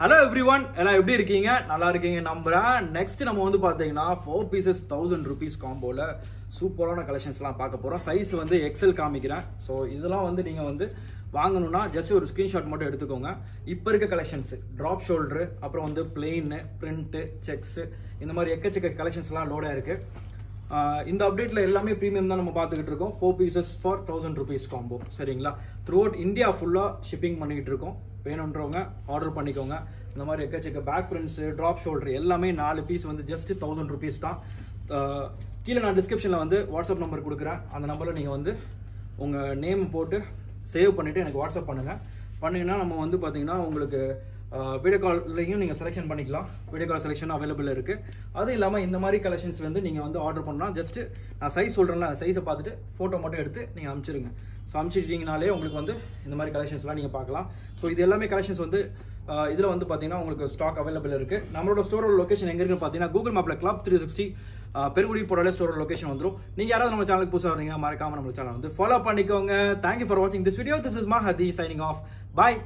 Hello everyone, எல்லாம் எப்படி இருக்கீங்க? நல்லா இருக்கீங்க நம்புறேன். நெக்ஸ்ட் நம்ம வந்து பாத்தீங்கன்னா 4 pieces 1000 rupees காம்போல சூப்பரான கலெக்ஷன்ஸ்லாம் பார்க்க போறோம். சைஸ் வந்து எக்ஸல் காமிக்கிறேன். ஸோ இதெல்லாம் வந்து நீங்க வந்து வாங்கணும்னா ஜஸ்ட் ஒரு ஸ்கிரீன்ஷாட் மட்டும் எடுத்துக்கோங்க. இப்போ இருக்க கலெக்ஷன்ஸ் ட்ராப் ஷோல்டர், அப்புறம் வந்து பிளெயின், பிரிண்ட், செக்ஸ், இந்த மாதிரி எக்கச்சக்க கலெக்ஷன்ஸ்லாம் லோடா இருக்கு. இந்த அப்டேட்ல எல்லாமே ப்ரீமியம் தான் நம்ம பார்த்துக்கிட்டு இருக்கோம். 4 pieces for 1000 rupees காம்போ, சரிங்களா? த்ரூ அவுட் இந்தியா ஃபுல்லா ஷிப்பிங் பண்ணிட்டு இருக்கோம். வேணுன்றவங்க ஆர்டர் பண்ணிக்கோங்க. இந்த மாதிரி எக்கச்சக்க பேக் பிரிண்ட்ஸ், ட்ராப் ஷோல்டர் எல்லாமே 4 பீஸ் வந்து ஜஸ்ட் 1000 rupees தான். கீழே நான் டிஸ்கிரிப்ஷனில் வந்து வாட்ஸ்அப் நம்பர் கொடுக்குறேன். அந்த நம்பரில் நீங்கள் வந்து உங்கள் நேம் போட்டு சேவ் பண்ணிவிட்டு எனக்கு வாட்ஸ்அப் பண்ணிங்கன்னா நம்ம வந்து பார்த்தீங்கன்னா உங்களுக்கு வீடியோ கால்லையும் நீங்கள் செலெக்ஷன் பண்ணிக்கலாம். வீடியோ கால் செலெக்ஷன் அவைலபிள் இருக்குது. அதுவும் இல்லாமல் இந்த மாதிரி கலெக்ஷன்ஸ் வந்து நீங்கள் வந்து ஆர்டர் பண்ணால் ஜஸ்ட்டு நான் சைஸ் சொல்கிறேன்ல, அந்த சைஸை பார்த்துட்டு ஃபோட்டோ மட்டும் எடுத்து நீங்கள் அனுப்பிச்சிடுங்க. ஸோ அனுப்பிச்சிட்டிங்கனாலே உங்களுக்கு வந்து இந்த மாதிரி கலெக்ஷன்ஸ்லாம் நீங்கள் பார்க்கலாம். ஸோ இது எல்லாமே கலெக்ஷன்ஸ் வந்து இதில் வந்து பார்த்தீங்கன்னா உங்களுக்கு ஸ்டாக் அவைலபிள் இருக்குது. நம்மளோட ஸ்டோரோட லொக்கேஷன் எங்கே இருக்குன்னு பார்த்தீங்கன்னா கூகுள் மேப்பில் Club 360 பெருங்குடி போடாலே ஸ்டோரோட லொக்கேஷன் வந்துடும். நீங்கள் யாராவது நம்ம சேனலுக்கு புதுசாக வரீங்க, மறக்காமல் நம்ம சேனல் வந்து ஃபாலோ பண்ணிக்கோங்க. தேங்க்யூ ஃபார் வாட்சிங் this video. This is Mahadi signing off. Bye.